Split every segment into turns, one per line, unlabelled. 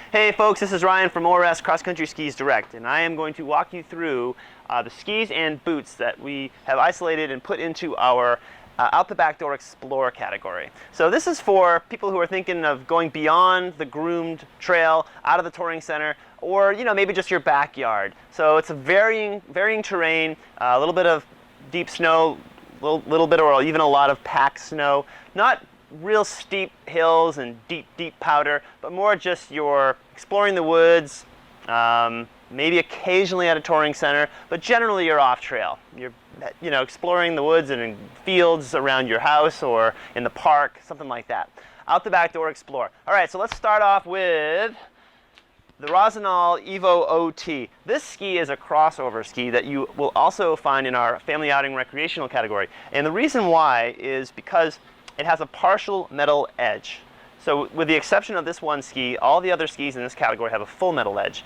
Hey folks, this is Ryan from ORS Cross Country Skis Direct, and I am going to walk you through the skis and boots that we have isolated and put into our Out the Back Door Explorer category. So this is for people who are thinking of going beyond the groomed trail, out of the touring center, or maybe just your backyard. So it's a varying terrain, a little bit of deep snow, little bit or even a lot of packed snow. Not real steep hills and deep powder, but more just your exploring the woods, maybe occasionally at a touring center, but generally you're off trail. You're exploring the woods and in fields around your house or in the park, something like that. Out the Back Door Explorer. All right, so let's start off with the Rossignol Evo OT. This ski is a crossover ski that you will also find in our family outing recreational category. And the reason why is because it has a partial metal edge. So with the exception of this one ski, all the other skis in this category have a full metal edge.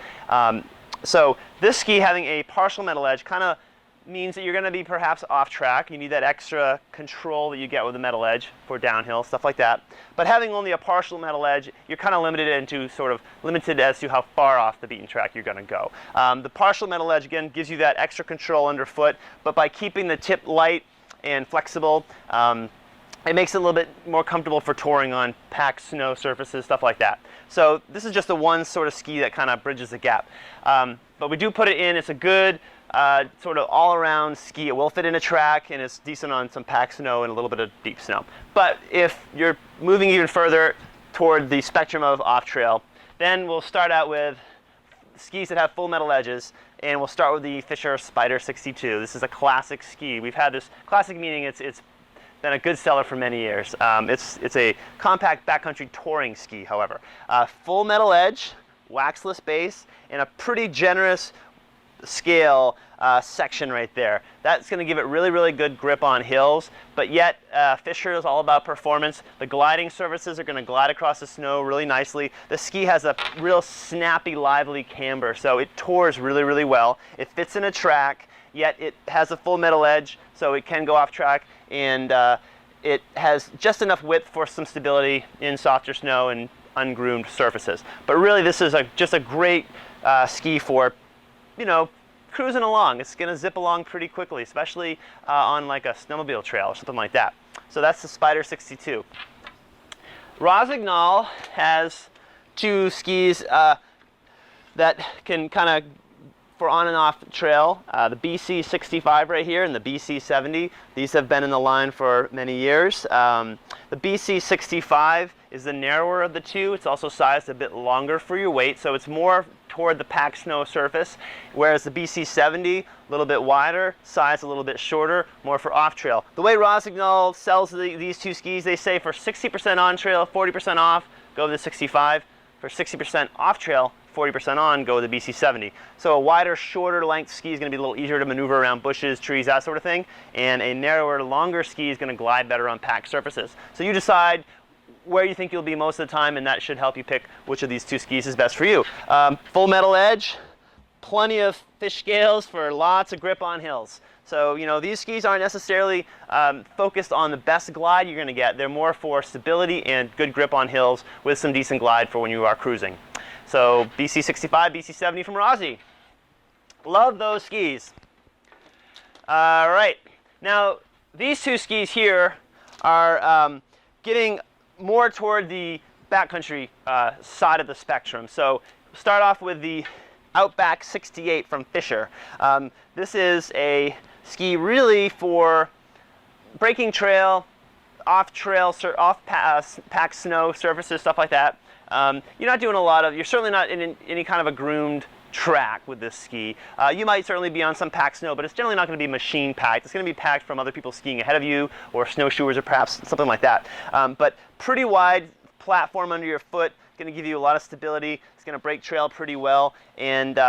So this ski having a partial metal edge kind of means that you're going to be perhaps off track. You need that extra control that you get with the metal edge for downhill, stuff like that. But having only a partial metal edge, you're kind of limited as to how far off the beaten track you're going to go. The partial metal edge, again, gives you that extra control underfoot, but by keeping the tip light and flexible, it makes it a little bit more comfortable for touring on packed snow surfaces, stuff like that. So this is just a one sort of ski that kind of bridges the gap. But we do put it in. It's a good sort of all-around ski. It will fit in a track, and it's decent on some packed snow and a little bit of deep snow. But if you're moving even further toward the spectrum of off-trail, then we'll start out with skis that have full metal edges, and we'll start with the Fischer Spider 62. This is a classic ski. We've had this classic, meaning it's been a good seller for many years. It's a compact backcountry touring ski, however. Full metal edge, waxless base, and a pretty generous scale section right there. That's going to give it really good grip on hills, but yet Fischer is all about performance. The gliding surfaces are going to glide across the snow really nicely. The ski has a real snappy, lively camber, so it tours really well. It fits in a track, yet it has a full metal edge, so it can go off track, and it has just enough width for some stability in softer snow and ungroomed surfaces. But really, this is just a great ski for, cruising along. It's going to zip along pretty quickly, especially on like a snowmobile trail or something like that. So that's the Spider 62. Rossignol has two skis that can kind of for on and off trail, the BC65 right here and the BC70. These have been in the line for many years. The BC65 is the narrower of the two. It's also sized a bit longer for your weight, so it's more toward the packed snow surface, whereas the BC70, a little bit wider, size a little bit shorter, more for off-trail. The way Rossignol sells these two skis, they say for 60% on-trail, 40% off, go with the 65. For 60% off-trail, 40% on, go with the BC70. So a wider, shorter length ski is going to be a little easier to maneuver around bushes, trees, that sort of thing, and a narrower, longer ski is going to glide better on packed surfaces. So you decide where you think you'll be most of the time, and that should help you pick which of these two skis is best for you. Full metal edge, plenty of fish scales for lots of grip on hills. So these skis aren't necessarily focused on the best glide you're going to get. They're more for stability and good grip on hills with some decent glide for when you are cruising. So BC65, BC70 from Rossi. Love those skis. All right, now these two skis here are getting more toward the backcountry side of the spectrum. So start off with the Outback 68 from Fischer. This is a ski really for breaking trail, off-trail, packed snow surfaces, stuff like that. You're not doing you're certainly not in any kind of a groomed track with this ski. You might certainly be on some packed snow, but it's generally not going to be machine packed. It's going to be packed from other people skiing ahead of you, or snowshoers, or perhaps something like that. But pretty wide platform under your foot, going to give you a lot of stability. It's going to break trail pretty well, and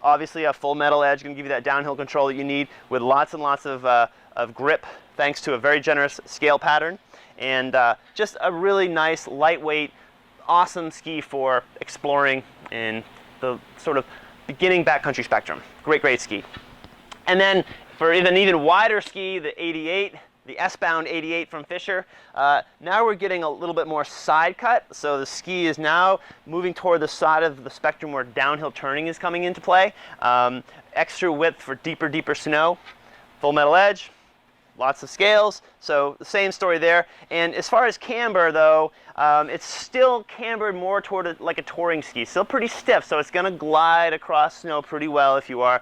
obviously a full metal edge, going to give you that downhill control that you need, with lots and lots of grip, thanks to a very generous scale pattern, and just a really nice, lightweight, awesome ski for exploring in the sort of beginning backcountry spectrum. Great ski. And then for an even wider ski, the 88 the S-Bound 88 from Fischer. Now we're getting a little bit more side cut, so the ski is now moving toward the side of the spectrum where downhill turning is coming into play. Extra width for deeper snow. Full metal edge, lots of scales, so the same story there. And as far as camber though, it's still cambered more toward like a touring ski. Still pretty stiff, so it's going to glide across snow pretty well if you are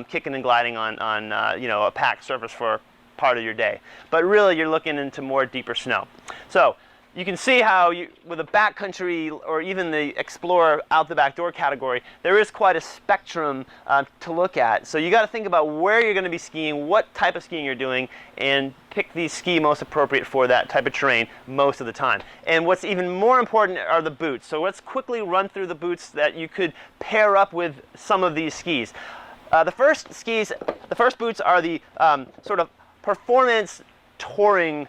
kicking and gliding on you know, a packed surface for part of your day. But really you're looking into more deeper snow. So you can see how with a backcountry or even the Explorer out the back door category, there is quite a spectrum to look at. So you got to think about where you're going to be skiing, what type of skiing you're doing, and pick the ski most appropriate for that type of terrain most of the time. And what's even more important are the boots. So let's quickly run through the boots that you could pair up with some of these skis. The first boots are the sort of performance touring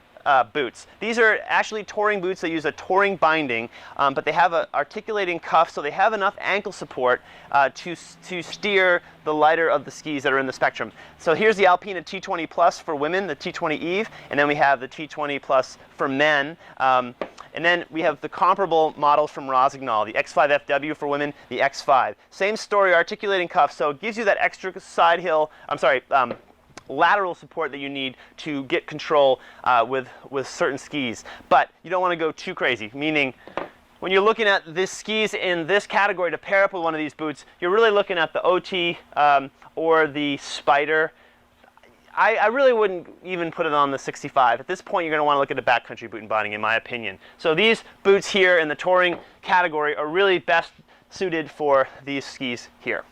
boots. These are actually touring boots that use a touring binding, but they have an articulating cuff, so they have enough ankle support to steer the lighter of the skis that are in the spectrum. So here's the Alpina T20 Plus for women, the T20 Eve, and then we have the T20 Plus for men. And then we have the comparable models from Rossignol, the X5 FW for women, the X5. Same story, articulating cuff, so it gives you that extra lateral support that you need to get control with certain skis. But you don't want to go too crazy, meaning when you're looking at the skis in this category to pair up with one of these boots, you're really looking at the OT or the Spider. I really wouldn't even put it on the 65. At this point, you're going to want to look at a backcountry boot and binding, in my opinion. So these boots here in the touring category are really best suited for these skis here.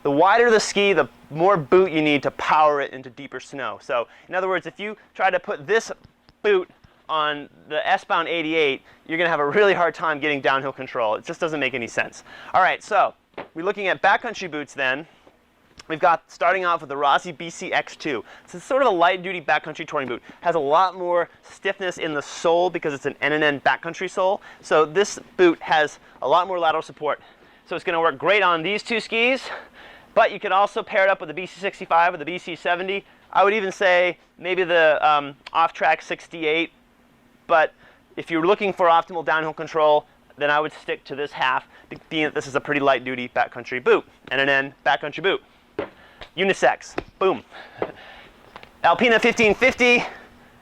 The wider the ski, the more boot you need to power it into deeper snow. So in other words, if you try to put this boot on the S-Bound 88, you're going to have a really hard time getting downhill control. It just doesn't make any sense. All right, so we're looking at backcountry boots then. We've got, starting off with the Rossignol BC X2. It's sort of a light-duty backcountry touring boot. Has a lot more stiffness in the sole because it's an NNN backcountry sole. So this boot has a lot more lateral support. So it's going to work great on these two skis, but you could also pair it up with the BC65 or the BC70. I would even say maybe the off-track 68, but if you're looking for optimal downhill control, then I would stick to this half, being that this is a pretty light-duty backcountry boot. NNN backcountry boot. Unisex. Boom. Alpina 1550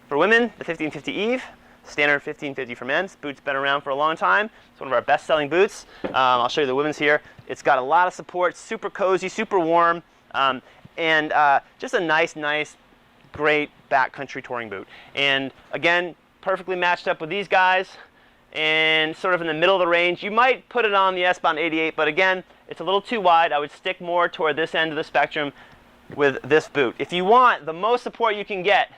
for women, the 1550 Eve. Standard 1550 for men. This boot's been around for a long time. It's one of our best-selling boots. I'll show you the women's here. It's got a lot of support, super cozy, super warm, and just a nice, great backcountry touring boot. And again, perfectly matched up with these guys and sort of in the middle of the range. You might put it on the S-Bound 88, but again, it's a little too wide. I would stick more toward this end of the spectrum with this boot. If you want the most support you can get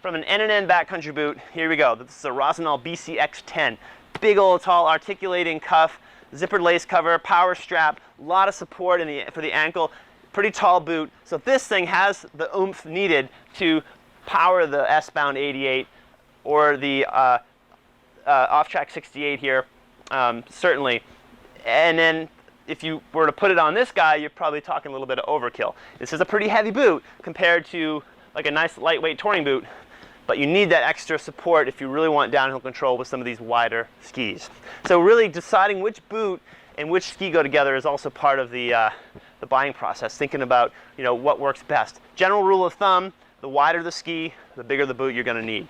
from an NNN backcountry boot, here we go. This is a Rossignol BC X10. Big old tall articulating cuff, zippered lace cover, power strap, a lot of support for the ankle, pretty tall boot. So this thing has the oomph needed to power the S-Bound 88 or the off-track 68 here, certainly. And then if you were to put it on this guy, you're probably talking a little bit of overkill. This is a pretty heavy boot compared to like a nice lightweight touring boot, but you need that extra support if you really want downhill control with some of these wider skis. So really deciding which boot and which ski go together is also part of the buying process, thinking about what works best. General rule of thumb, the wider the ski, the bigger the boot you're going to need.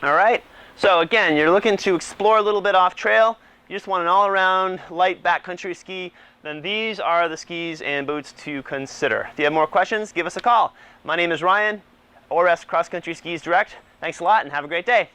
All right, so again, you're looking to explore a little bit off trail, you just want an all-around light backcountry ski, then these are the skis and boots to consider. If you have more questions, give us a call. My name is Ryan, ORS Cross Country Skis Direct. Thanks a lot and have a great day.